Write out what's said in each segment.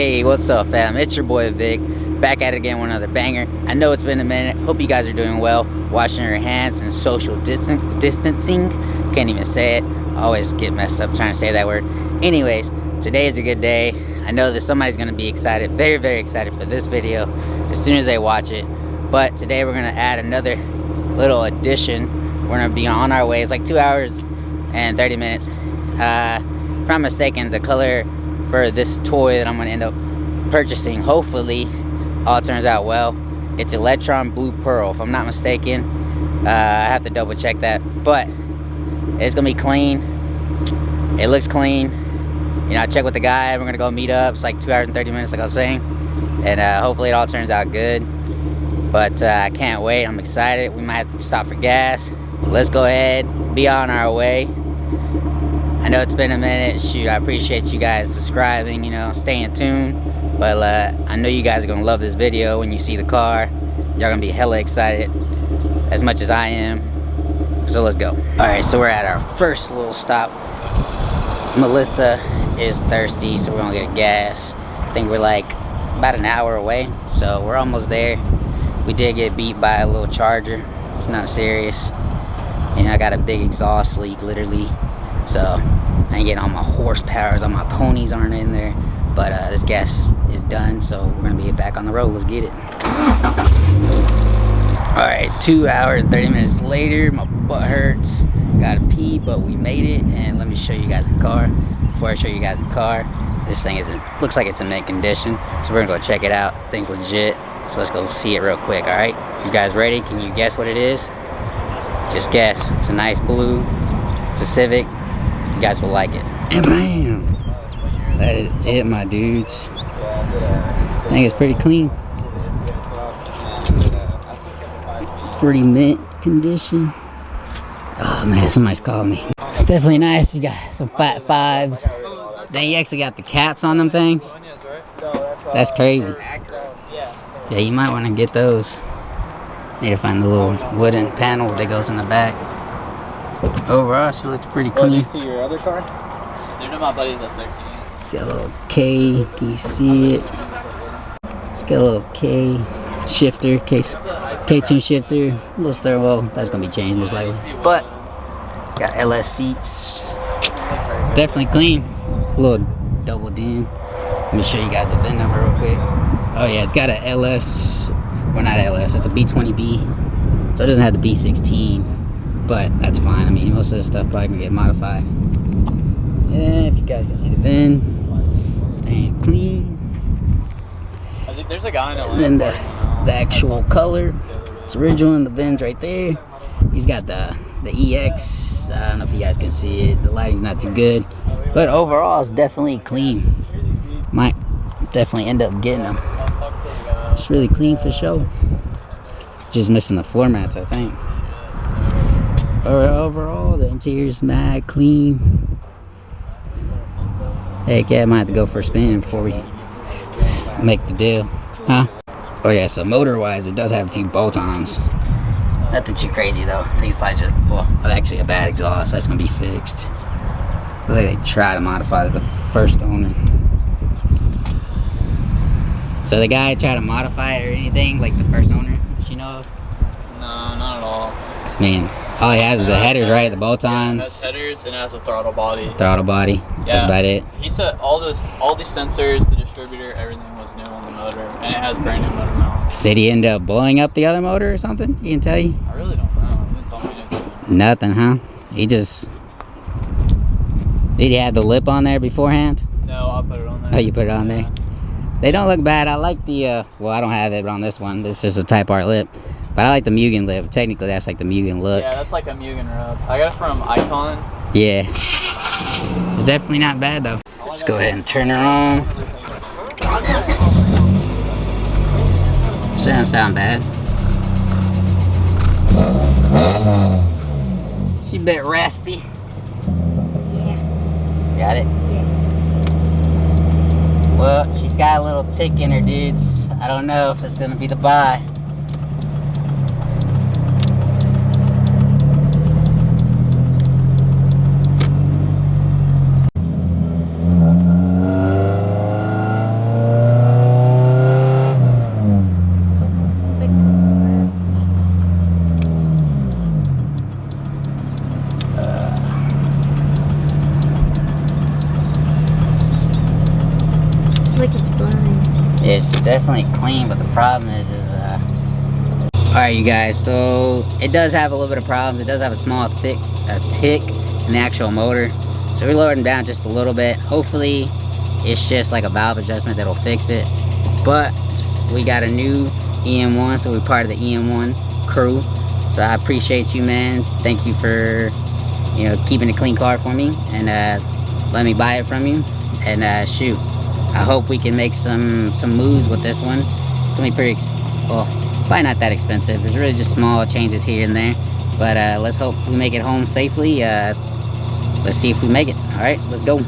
Hey, what's up, fam? It's your boy Vic, back at it again with another banger. I know it's been a minute. Hope you guys are doing well, washing your hands and social distancing. Can't even say it. I always get messed up trying to say that word. Anyways, today is a good day. I know that somebody's going to be excited, very, very excited for this video as soon as they watch it. But today we're going to add another little addition. We're going to be on our way. It's like 2 hours and 30 minutes. If I'm not mistaken, the color for this toy that I'm going to end up purchasing, hopefully all turns out well, it's Electron Blue Pearl, if I'm not mistaken. I have to double check that, but it's gonna be clean. It looks clean. You know, I checked with the guy. We're gonna go meet up. It's like 2 hours and 30 minutes, like I was saying, and hopefully it all turns out good. But I can't wait. I'm excited. We might have to stop for gas. Let's go ahead, be on our way. I know it's been a minute. Shoot, I appreciate you guys subscribing, you know, staying tuned. But I know you guys are gonna love this video when you see the car. Y'all gonna be hella excited, as much as I am. So let's go. Alright, so we're at our first little stop. Melissa is thirsty, so we're gonna get a gas. I think we're like about an hour away, so we're almost there. We did get beat by a little Charger. It's not serious. You know, I got a big exhaust leak, literally. So I ain't getting all my horsepowers, all my ponies aren't in there. But this gas is done, so we're gonna be back on the road. Let's get it. Alright, 2 hours and 30 minutes later, my butt hurts. Gotta pee, but we made it. And let me show you guys the car. Before I show you guys the car, this thing looks like it's in mint condition. So we're gonna go check it out. Thing's legit. So let's go see it real quick, alright? You guys ready? Can you guess what it is? Just guess. It's a nice blue. It's a Civic. You guys will like it. And bam! That is it, my dudes. I think it's pretty clean. It's pretty mint condition. Oh man, somebody's calling me. It's definitely nice. You got some fat fives. Then you actually got the caps on them things. That's crazy. Yeah, you might want to get those. Need to find the little wooden panel that goes in the back. Overall, she looks pretty clean. These to your other car? They're to my buddies that's 13. Got a little K, can you see it? It's got a little K shifter, K2 shifter, a little steering wheel. That's gonna be changed most likely. But got LS seats. Definitely clean. A little double DIN. Let me show you guys the VIN number real quick. Oh yeah, it's got a LS, well not LS, it's a B20B. So it doesn't have the B16, but that's fine. I mean, most of this stuff probably can get modified. And if you guys can see the VIN, dang clean. I think there's a guy in Atlanta. And then the actual color, it's original, and the VIN's right there. He's got the EX. I don't know if you guys can see it. The lighting's not too good, but overall it's definitely clean. Might definitely end up getting them. It's really clean for sure. Just missing the floor mats, I think. Overall, the interior's mad clean. Heck yeah, I might have to go for a spin before we make the deal. Huh? Oh yeah, so motor-wise, it does have a few bolt-ons. Nothing too crazy though. I think it's probably just, well, actually a bad exhaust. That's gonna be fixed. Looks like they tried to modify the first owner. So the guy tried to modify it or anything, like the first owner, that you know of? No, not at all. Man, all he has is the headers, right? The bolt-ons. It has headers and it has a throttle body. Throttle body. Yeah. That's about it. He said all these sensors, the distributor, everything was new on the motor, and it has brand new motor mounts. Did he end up blowing up the other motor or something? He didn't tell you? I really don't know. He didn't tell me anything. Nothing, huh? He just... Did he have the lip on there beforehand? No, I'll put it on there. Oh, you put it on there? They don't look bad. I like the, well, I don't have it on this one. It's just a Type R lip. But I like the Mugen lip. Technically, that's like the Mugen look. Yeah, that's like a Mugen rub. I got it from Icon. Yeah. It's definitely not bad, though. Let's go ahead and turn her on. Doesn't sound bad. She a bit raspy. Yeah. Got it? Yeah. Well, she's got a little tick in her, dudes. I don't know if that's gonna be the buy. It's definitely clean, but the problem is alright, you guys, so it does have a little bit of problems. It does have a small tick in the actual motor. So we lowered them down just a little bit. Hopefully it's just like a valve adjustment that'll fix it. But we got a new EM1, so we're part of the EM1 crew. So I appreciate you, man. Thank you for, you know, keeping a clean car for me and let me buy it from you. And shoot, I hope we can make some moves with this one. It's gonna be pretty, well, probably not that expensive. There's really just small changes here and there. But let's hope we make it home safely. Let's see if we make it. All right, let's go.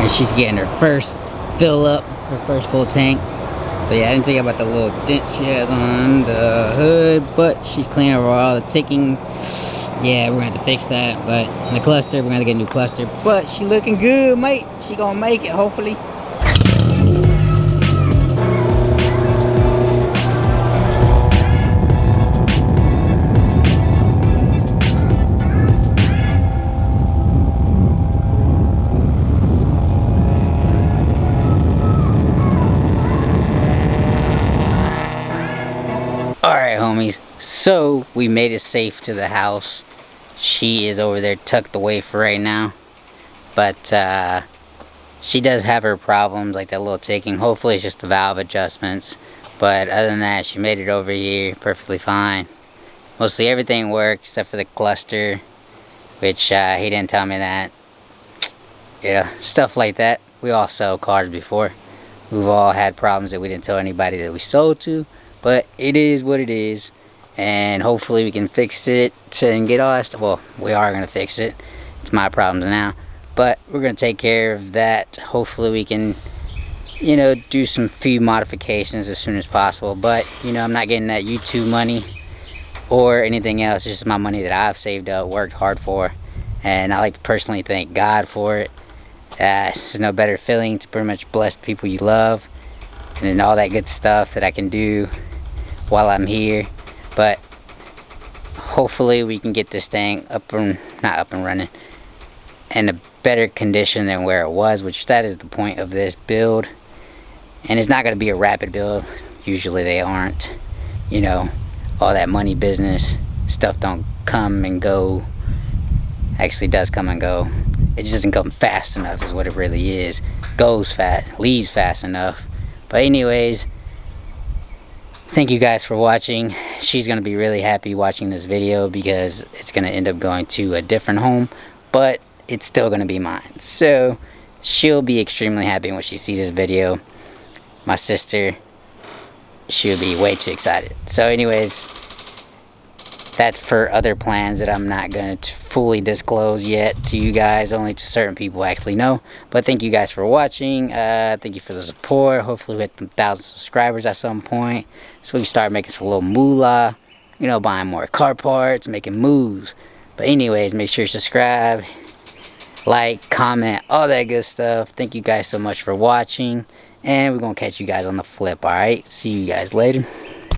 She's getting her first fill up, her first full tank. But yeah, I didn't tell you about the little dent she has on the hood, but she's clean over all the ticking. Yeah, we're gonna have to fix that. But in the cluster, we're gonna get a new cluster. But she looking good, mate. She gonna make it, hopefully. Alright, homies, so we made it safe to the house. She is over there tucked away for right now, but she does have her problems, like that little ticking. Hopefully it's just the valve adjustments, but other than that, she made it over here perfectly fine. Mostly everything worked except for the cluster, which he didn't tell me that. Yeah, stuff like that. We all sell cars before. We've all had problems that we didn't tell anybody that we sold to. But it is what it is, and hopefully we can fix it and get all that stuff. Well, we are going to fix it. It's my problems now, but we're going to take care of that. Hopefully we can, you know, do some few modifications as soon as possible. But, you know, I'm not getting that YouTube money or anything else. It's just my money that I've saved up, worked hard for, and I like to personally thank God for it. There's no better feeling to pretty much bless the people you love and all that good stuff that I can do while I'm here. But hopefully we can get this thing not up and running in a better condition than where it was, which that is the point of this build. And it's not going to be a rapid build. Usually they aren't. You know, all that money business stuff don't come and go. Actually does come and go. It just doesn't come fast enough is what it really is. Goes fast, leaves fast enough. But anyways, thank you guys for watching. She's going to be really happy watching this video because it's going to end up going to a different home, but it's still going to be mine. So she'll be extremely happy when she sees this video. My sister, she'll be way too excited. So anyways, that's for other plans that I'm not going to fully disclose yet to you guys. Only to certain people actually know. But thank you guys for watching. Thank you for the support. Hopefully we hit 1,000 subscribers at some point, so we can start making some little moolah. You know, buying more car parts, making moves. But anyways, make sure you subscribe, like, comment, all that good stuff. Thank you guys so much for watching. And we're going to catch you guys on the flip, alright? See you guys later.